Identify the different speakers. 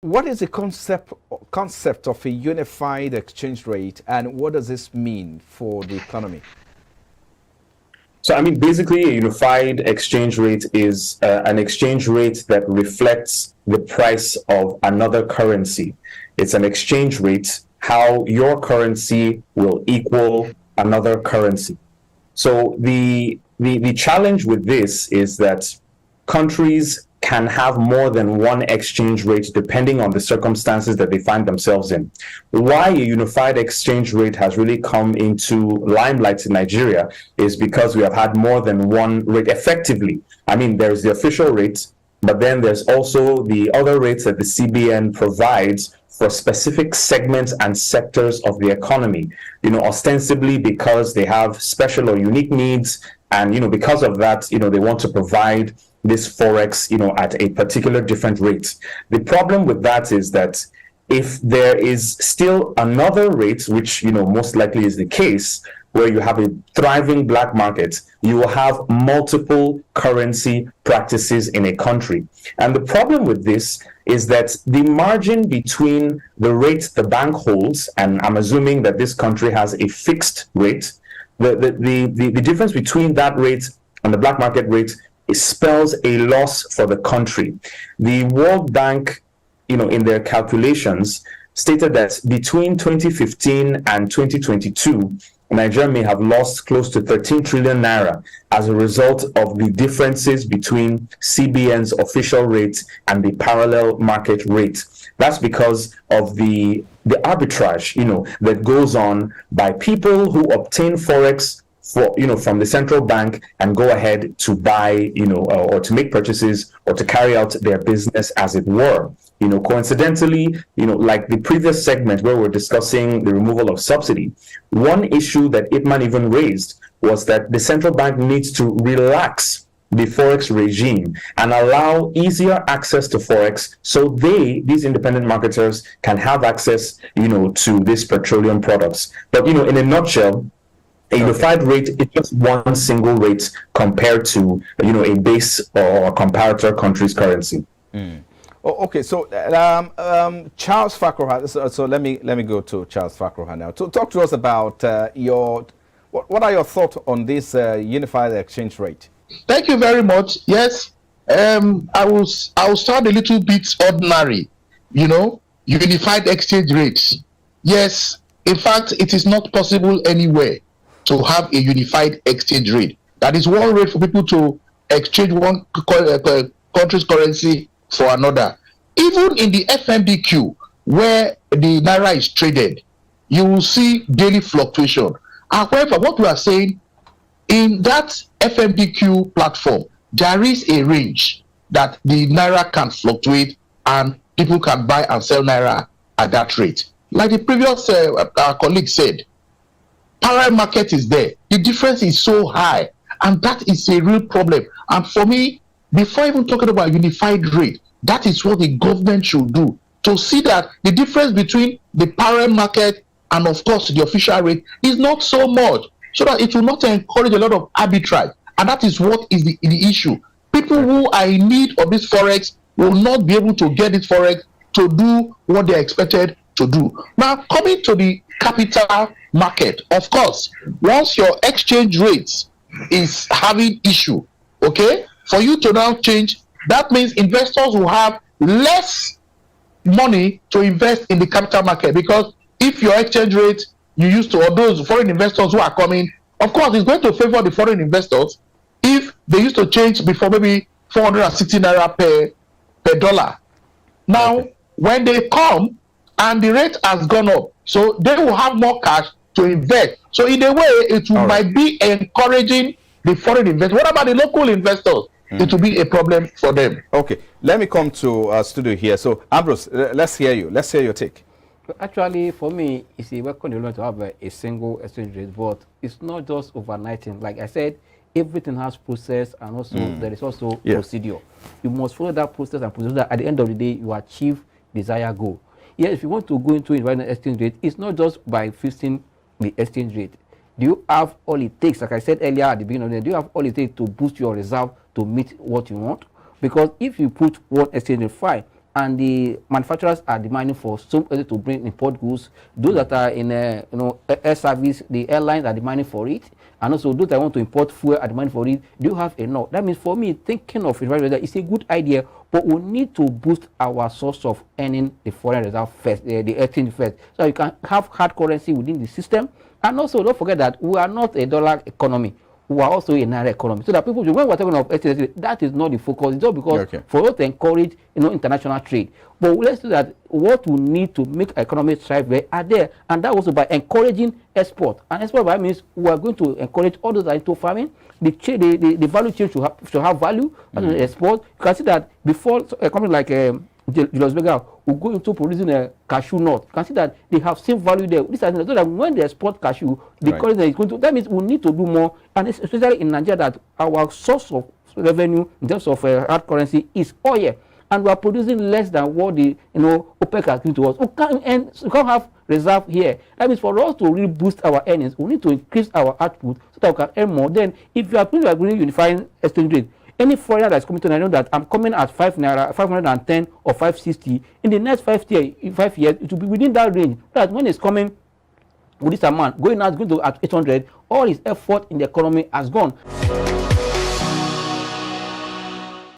Speaker 1: What is the concept of a unified exchange rate, and what does this mean for the economy?
Speaker 2: So, I mean, basically, a unified exchange rate is an exchange rate that reflects the price of another currency. It's an exchange rate, how your currency will equal another currency. So, the challenge with this is that countries can have more than one exchange rate depending on the circumstances that they find themselves in. Why a unified exchange rate has really come into limelight in Nigeria is because we have had more than one rate effectively. I mean, there's the official rate, but then there's also the other rates that the CBN provides for specific segments and sectors of the economy, ostensibly because they have special or unique needs. And, because of that, they want to provide this forex, at a particular different rate. The problem with that is that if there is still another rate, which, most likely is the case, where you have a thriving black market, you will have multiple currency practices in a country. And the problem with this is that the margin between the rate the bank holds, and I'm assuming that this country has a fixed rate, the difference between that rate and the black market rate, it spells a loss for the country. The World Bank, in their calculations, stated that between 2015 and 2022, Nigeria may have lost close to 13 trillion naira as a result of the differences between CBN's official rate and the parallel market rate. That's because of the arbitrage, that goes on by people who obtain forex from the central bank and go ahead to buy, or to make purchases or to carry out their business, as it were. Coincidentally, like the previous segment where we're discussing the removal of subsidy, one issue that Ipman even raised was that the central bank needs to relax the forex regime and allow easier access to forex, so these independent marketers can have access, to these petroleum products. But in a nutshell, a unified rate is just one single rate compared to, a base or a comparator country's currency.
Speaker 1: Okay, so Charles Fakroha. So let me go to Charles Fakroha now. To talk to us about what are your thoughts on this unified exchange rate?
Speaker 3: Thank you very much. Yes, I will start a little bit ordinary. Unified exchange rates. Yes, in fact, it is not possible anywhere to have a unified exchange rate. That is one rate for people to exchange one country's currency for another. Even in the FMBQ, where the naira is traded, you will see daily fluctuation. However, what we are saying, in that FMBQ platform, there is a range that the naira can fluctuate and people can buy and sell naira at that rate. Like the previous colleague said, parallel market is there. The difference is so high, and that is a real problem. And for me, before even talking about unified rate, that is what the government should do, to see that the difference between the parallel market and, of course, the official rate is not so much, so that it will not encourage a lot of arbitrage. And that is what is the issue. People who are in need of this forex will not be able to get this forex to do what they are expected to do. Now, coming to the capital market, of course, once your exchange rates is having issue, okay, for you to now change, that means investors will have less money to invest in the capital market, because if your exchange rate you used to, or those foreign investors who are coming, of course, it's going to favor the foreign investors if they used to change before maybe 460 naira per dollar. Now, when they come and the rate has gone up, so they will have more cash to invest. So in a way, it might be encouraging the foreign investors. What about the local investors? It will be a problem for them.
Speaker 1: Okay, let me come to studio here. So Ambrose, let's hear you. Let's hear your take.
Speaker 4: Actually, for me, it's a welcome development to have a single exchange rate, but it's not just overnighting. Like I said, everything has process, and also there is also procedure. You must follow that process and procedure that at the end of the day, you achieve desired goal. Yes, if you want to go into a right exchange rate, it's not just by fixing the exchange rate. Do you have all it takes? Like I said earlier at the beginning of the day, do you have all it takes to boost your reserve to meet what you want? Because if you put one exchange rate, fine, and the manufacturers are demanding for somebody to bring import goods. Those that are in air service, the airlines are demanding for it, and also those that want to import fuel are demanding for it. Do you have enough? That means for me, thinking of it, it's a good idea, but we need to boost our source of earning the foreign reserve first, the exchange first, so you can have hard currency within the system. And also, don't forget that we are not a dollar economy. We are also a naira economy. So that people, when we're talking of exchange, that is not the focus. It's just because for us to encourage, international trade. But let's do that. What we need to make economy thrive are there, and that also by encouraging export. And export by means we are going to encourage all those that are into farming. The value chain should have value. And export. You can see that before a company like Julius Berger will go into producing a cashew nut. You can see that they have same value there. This is so that when they export cashew, the currency is going to. That means we need to do more, and especially in Nigeria, that our source of revenue in terms of hard currency is oil, and we are producing less than what the OPEC has given to us. We can't have reserve here. That means for us to really boost our earnings, we need to increase our output so that we can earn more. Then, if you are going unifying exchange rate, any foreigner that's coming to Nigeria, that I'm coming at 5 naira, 510 or 560, in the next 5 years, it will be within that range. That when it's coming with this amount, going out, going to at 800, all his effort in the economy has gone.